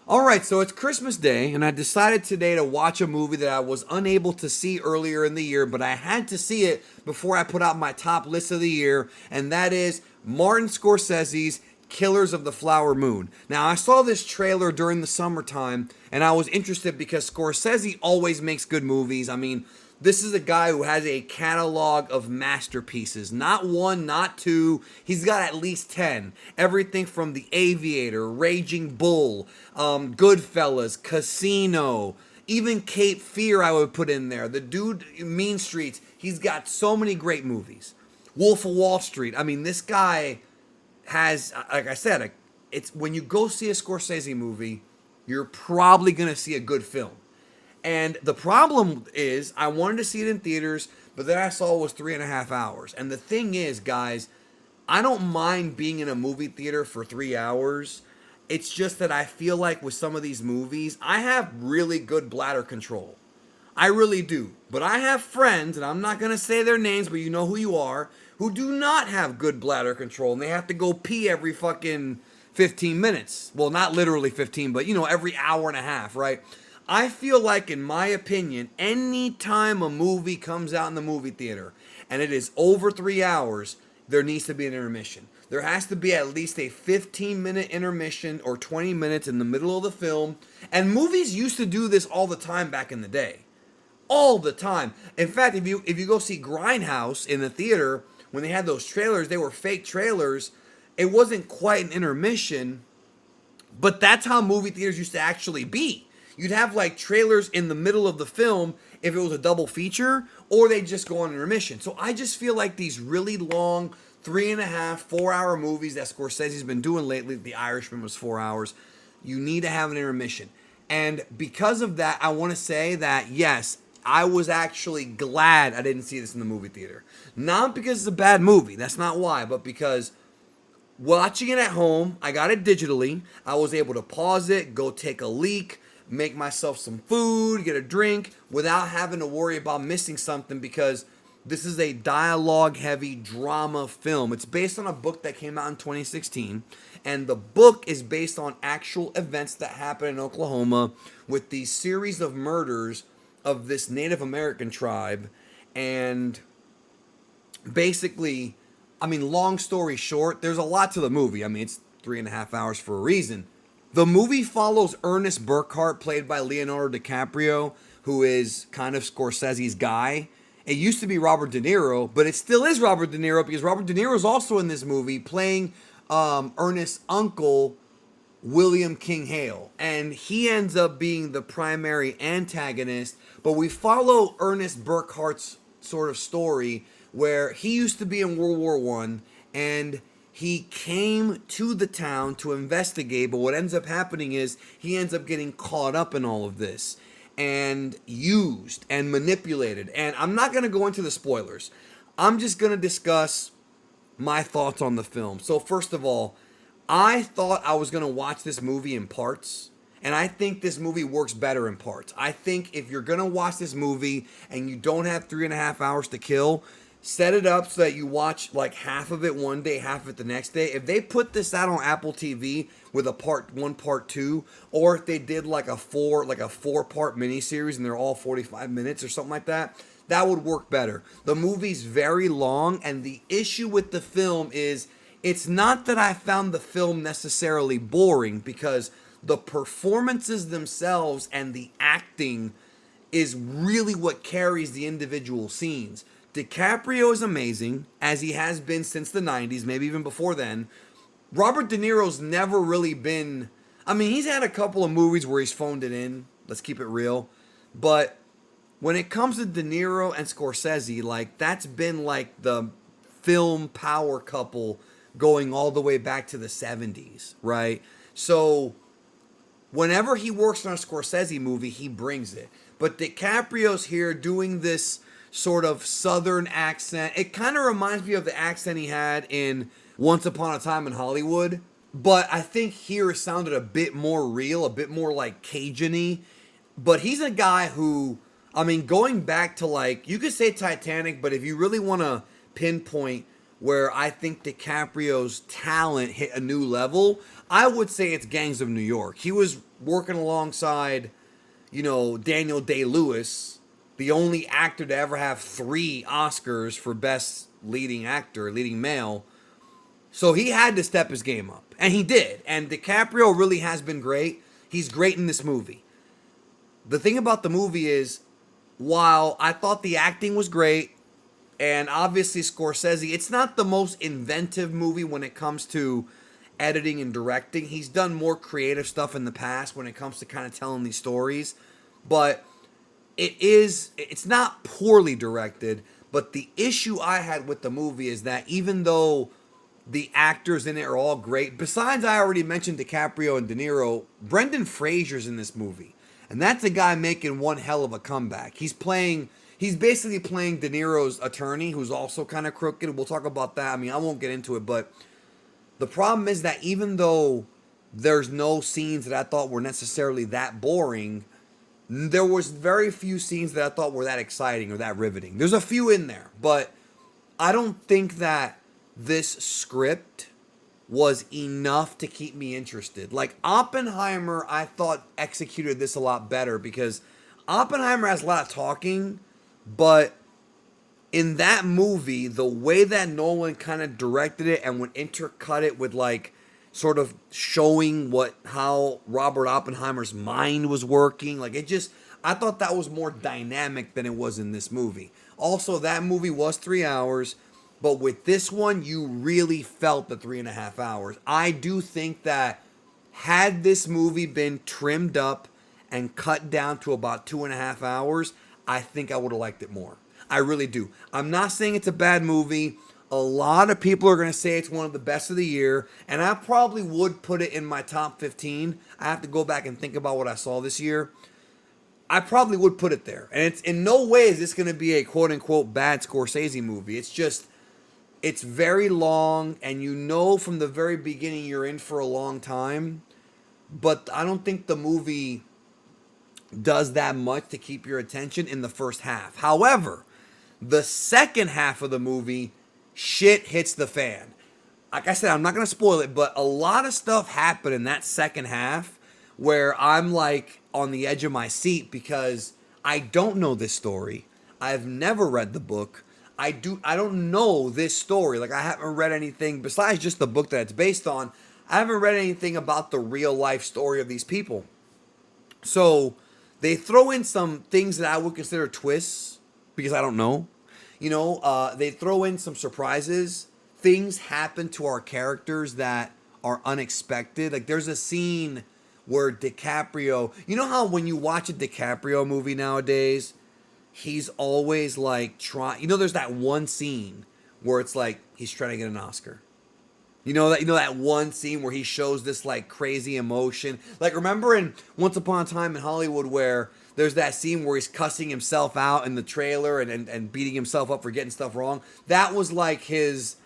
All right, so it's Christmas Day, and I decided today to watch a movie that I was unable to see earlier in the year, but I had to see it before I put out my top list of the year, and that is Martin Scorsese's Killers of the Flower Moon. Now, I saw this trailer during the summertime, and I was interested because Scorsese always makes good movies. I mean, this is a guy who has a catalog of masterpieces. Not one, not two. He's got at least 10. Everything from The Aviator, Raging Bull, Goodfellas, Casino, even Cape Fear I would put in there. The dude, Mean Streets, he's got so many great movies. Wolf of Wall Street. I mean, this guy has, like I said, it's when you go see a Scorsese movie, you're probably going to see a good film. And the problem is, I wanted to see it in theaters, but then I saw it was 3.5 hours. And the thing is, guys, I don't mind being in a movie theater for 3 hours. It's just that I feel like with some of these movies, I have really good bladder control. I really do. But I have friends, and I'm not going to say their names, but you know who you are, who do not have good bladder control. And they have to go pee every fucking 15 minutes. Well, not literally 15, but, every hour and a half, right? I feel like, in my opinion, any time a movie comes out in the movie theater and it is over 3 hours, there needs to be an intermission. There has to be at least a 15-minute intermission or 20 minutes in the middle of the film. And movies used to do this all the time back in the day. All the time. In fact, if you go see Grindhouse in the theater, when they had those trailers, they were fake trailers. It wasn't quite an intermission, but that's how movie theaters used to actually be. You'd have like trailers in the middle of the film if it was a double feature, or they'd just go on intermission. So I just feel like these really long 3.5, 4 hour movies that Scorsese's been doing lately, The Irishman was 4 hours, you need to have an intermission. And because of that, I want to say that, yes, I was actually glad I didn't see this in the movie theater. Not because it's a bad movie, that's not why, but because watching it at home, I got it digitally, I was able to pause it, go take a leak, make myself some food, get a drink, without having to worry about missing something, because this is a dialogue-heavy drama film. It's based on a book that came out in 2016, and the book is based on actual events that happened in Oklahoma with these series of murders of this Native American tribe. And basically, I mean, long story short, there's a lot to the movie. I mean, it's 3.5 hours for a reason. The movie follows Ernest Burkhart, played by Leonardo DiCaprio, who is kind of Scorsese's guy. It used to be Robert De Niro, but it still is Robert De Niro, because Robert De Niro is also in this movie playing Ernest's uncle, William King Hale. And he ends up being the primary antagonist, but we follow Ernest Burkhart's sort of story where he used to be in World War I, and he came to the town to investigate, but what ends up happening is he ends up getting caught up in all of this and used and manipulated. And I'm not going to go into the spoilers. I'm just going to discuss my thoughts on the film. So first of all, I thought I was going to watch this movie in parts, and I think this movie works better in parts. I think if you're going to watch this movie and you don't have 3.5 hours to kill, set it up so that you watch like half of it one day, half of it the next day. If they put this out on Apple TV with a part 1, part 2, or if they did like a 4-part miniseries and they're all 45 minutes or something like that, that would work better. The movie's very long, and the issue with the film is it's not that I found the film necessarily boring, because the performances themselves and the acting is really what carries the individual scenes. DiCaprio is amazing, as he has been since the 90s, maybe even before then. Robert De Niro's never really been... I mean, he's had a couple of movies where he's phoned it in. Let's keep it real. But when it comes to De Niro and Scorsese, like, that's been like the film power couple going all the way back to the 70s, right? So whenever he works on a Scorsese movie, he brings it. But DiCaprio's here doing this sort of southern accent. It kind of reminds me of the accent he had in Once Upon a Time in Hollywood, but I think here it sounded a bit more real, a bit more like Cajun-y. But he's a guy who, I mean, going back to, like, you could say Titanic, but if you really want to pinpoint where I think DiCaprio's talent hit a new level, I would say it's Gangs of New York. He was working alongside, Daniel Day-Lewis, the only actor to ever have 3 Oscars for Best Leading Actor, leading male. So he had to step his game up, and he did. And DiCaprio really has been great. He's great in this movie. The thing about the movie is, while I thought the acting was great, and obviously Scorsese, it's not the most inventive movie when it comes to editing and directing. He's done more creative stuff in the past when it comes to kind of telling these stories. But it's not poorly directed. But the issue I had with the movie is that even though the actors in it are all great, besides I already mentioned DiCaprio and DeNiro, Brendan Fraser's in this movie. And that's a guy making one hell of a comeback. He's basically playing De Niro's attorney, who's also kind of crooked. We'll talk about that. I mean, I won't get into it, but the problem is that even though there's no scenes that I thought were necessarily that boring, there was very few scenes that I thought were that exciting or that riveting. There's a few in there, but I don't think that this script was enough to keep me interested. Like Oppenheimer, I thought executed this a lot better because Oppenheimer has a lot of talking, but in that movie, the way that Nolan kind of directed it and would intercut it with like sort of showing how Robert Oppenheimer's mind was working, like I thought that was more dynamic than it was in this movie. Also, that movie was 3 hours. But with this one, you really felt the 3.5 hours. I do think that had this movie been trimmed up and cut down to about 2.5 hours, I think I would have liked it more. I really do. I'm not saying it's a bad movie. A lot of people are going to say it's one of the best of the year. And I probably would put it in my top 15. I have to go back and think about what I saw this year. I probably would put it there. And it's in no way is this going to be a quote-unquote bad Scorsese movie. It's very long, and from the very beginning you're in for a long time. But I don't think the movie does that much to keep your attention in the first half. However, the second half of the movie, shit hits the fan. Like I said, I'm not going to spoil it, but a lot of stuff happened in that second half where I'm like on the edge of my seat because I don't know this story. I've never read the book. I don't know this story. Like I haven't read anything besides just the book that it's based on. I haven't read anything about the real life story of these people. So they throw in some things that I would consider twists because I don't know. They throw in some surprises. Things happen to our characters that are unexpected. Like there's a scene where DiCaprio, you know how when you watch a DiCaprio movie nowadays, he's always like trying, there's that one scene where it's like he's trying to get an Oscar. That one scene where he shows this like crazy emotion. Like remember in Once Upon a Time in Hollywood where there's that scene where he's cussing himself out in the trailer and beating himself up for getting stuff wrong. That was like his,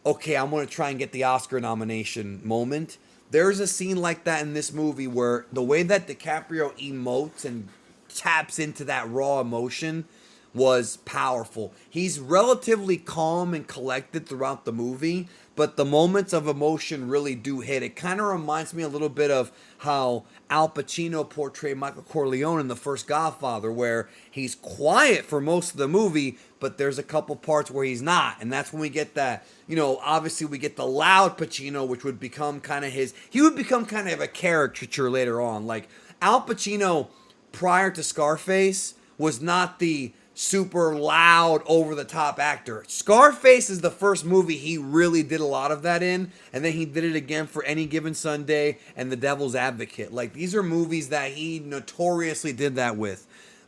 okay, I'm going to try and get the Oscar nomination moment. There's a scene like that in this movie where the way that DiCaprio emotes and taps into that raw emotion was powerful. He's relatively calm and collected throughout the movie, but the moments of emotion really do hit. It kind of reminds me a little bit of how Al Pacino portrayed Michael Corleone in The First Godfather, where he's quiet for most of the movie, but there's a couple parts where he's not. And that's when we get that, obviously we get the loud Pacino, which would become kind of he would become kind of a caricature later on. Like Al Pacino prior to Scarface was not the super loud, over-the-top actor. Scarface is the first movie he really did a lot of that in, and then he did it again for Any Given Sunday and The Devil's Advocate. Like, these are movies that he notoriously did that with.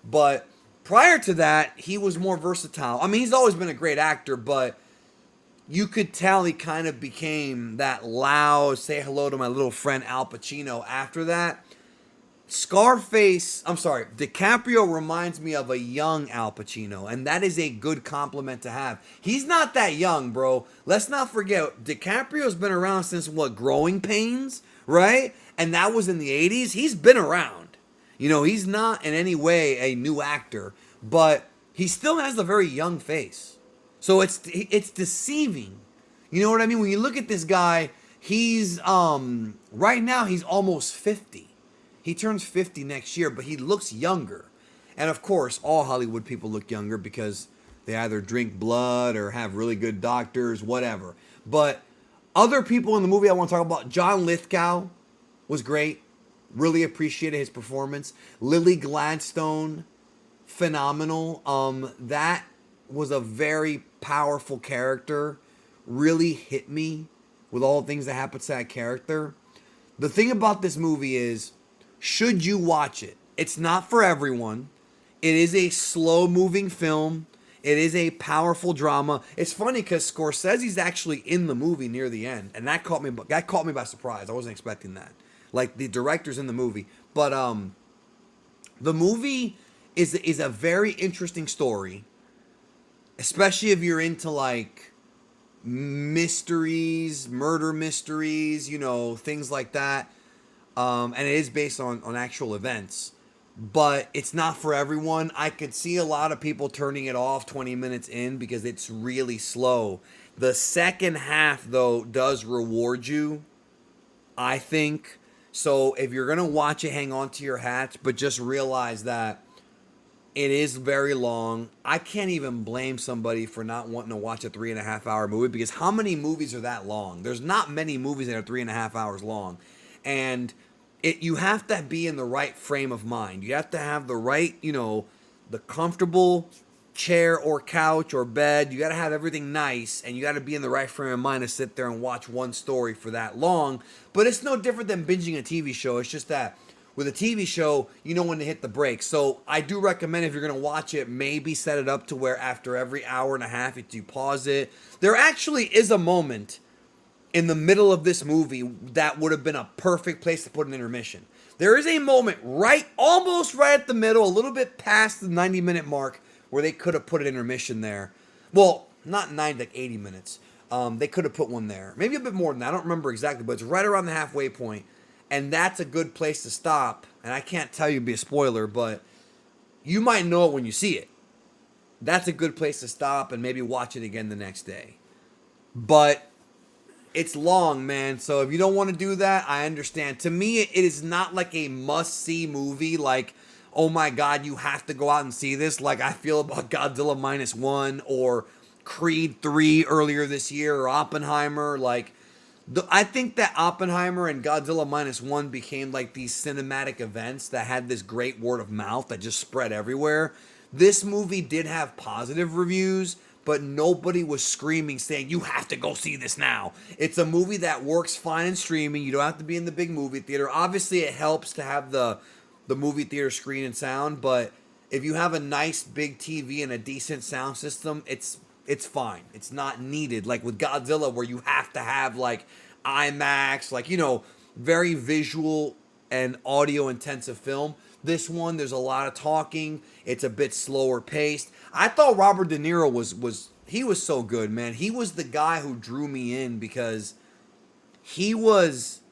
But prior to that, he was more versatile. I mean, he's always been a great actor, but you could tell he kind of became that loud, say hello to my little friend Al Pacino after that. DiCaprio reminds me of a young Al Pacino, and that is a good compliment to have. He's not that young, bro. Let's not forget, DiCaprio's been around since, Growing Pains, right? And that was in the 80s. He's been around. He's not in any way a new actor, but he still has a very young face. So it's deceiving You know what I mean? When you look at this guy, he's right now he's almost 50. He turns 50 next year, but he looks younger. And of course, all Hollywood people look younger because they either drink blood or have really good doctors, whatever. But other people in the movie I want to talk about, John Lithgow was great. Really appreciated his performance. Lily Gladstone, phenomenal. That was a very powerful character. Really hit me with all the things that happened to that character. The thing about this movie is, should you watch it? It's not for everyone. It is a slow-moving film. It is a powerful drama. It's funny because Scorsese's actually in the movie near the end, and that caught me by surprise. I wasn't expecting that. Like, the director's in the movie, but the movie is a very interesting story, especially if you're into like mysteries, murder mysteries, you know, things like that. And it is based on actual events, but it's not for everyone. I could see a lot of people turning it off 20 minutes in because it's really slow. The second half, though, does reward you, I think. So if you're going to watch it, hang on to your hats, but just realize that it is very long. I can't even blame somebody for not wanting to watch a 3.5 hour movie, because how many movies are that long? There's not many movies that are 3.5 hours long. And you have to be in the right frame of mind. You have to have the right, you know, the comfortable chair or couch or bed. You got to have everything nice, and you got to be in the right frame of mind to sit there and watch one story for that long. But it's no different than binging a TV show. It's just that with a TV show, you know when to hit the brakes. So I do recommend, if you're going to watch it, maybe set it up to where after every hour and a half, you pause it. There actually is a moment in the middle of this movie that would have been a perfect place to put an intermission. There is a moment almost right at the middle, a little bit past the 90-minute mark, where they could have put an intermission there. Well, not 90, like 80 minutes. They could have put one there. Maybe a bit more than that. I don't remember exactly, but it's right around the halfway point. And that's a good place to stop. And I can't tell you to be a spoiler, but you might know it when you see it. That's a good place to stop and maybe watch it again the next day. But it's long, man. So if you don't want to do that, I understand. To me, it is not like a must-see movie. Like, oh my God, you have to go out and see this. Like I feel about Godzilla Minus One or Creed 3 earlier this year, or Oppenheimer. Like, I think that Oppenheimer and Godzilla Minus One became like these cinematic events that had this great word of mouth that just spread everywhere. This movie did have positive reviews, but nobody was screaming saying, you have to go see this now. It's a movie that works fine in streaming. You don't have to be in the big movie theater. Obviously, it helps to have the movie theater screen and sound, but if you have a nice big TV and a decent sound system, it's fine. It's not needed. Like with Godzilla, where you have to have like IMAX, like, you know, very visual and audio intensive film. This one, there's a lot of talking. It's a bit slower paced. I thought Robert De Niro was so good, man. He was the guy who drew me in because he was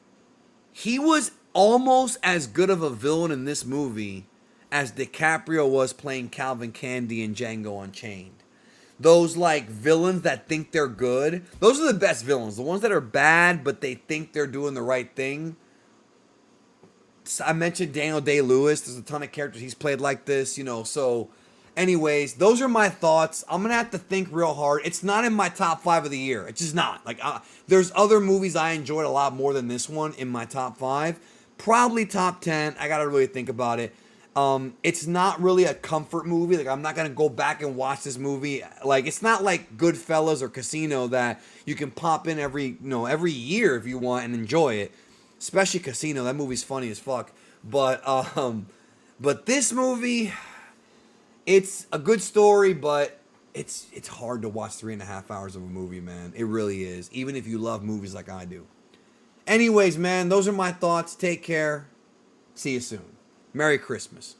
almost as good of a villain in this movie as DiCaprio was playing Calvin Candy in Django Unchained. Those like villains that think they're good, those are the best villains. The ones that are bad, but they think they're doing the right thing. I mentioned Daniel Day-Lewis. There's a ton of characters he's played like this, you know. So, anyways, those are my thoughts. I'm going to have to think real hard. It's not in my top 5 of the year. It's just not. Like, there's other movies I enjoyed a lot more than this one in my top 5. Probably top 10. I got to really think about it. It's not really a comfort movie. Like, I'm not going to go back and watch this movie. Like, it's not like Goodfellas or Casino that you can pop in every year if you want and enjoy it. Especially Casino. That movie's funny as fuck. But this movie, it's a good story, but it's hard to watch 3.5 hours of a movie, man. It really is. Even if you love movies like I do. Anyways, man, those are my thoughts. Take care. See you soon. Merry Christmas.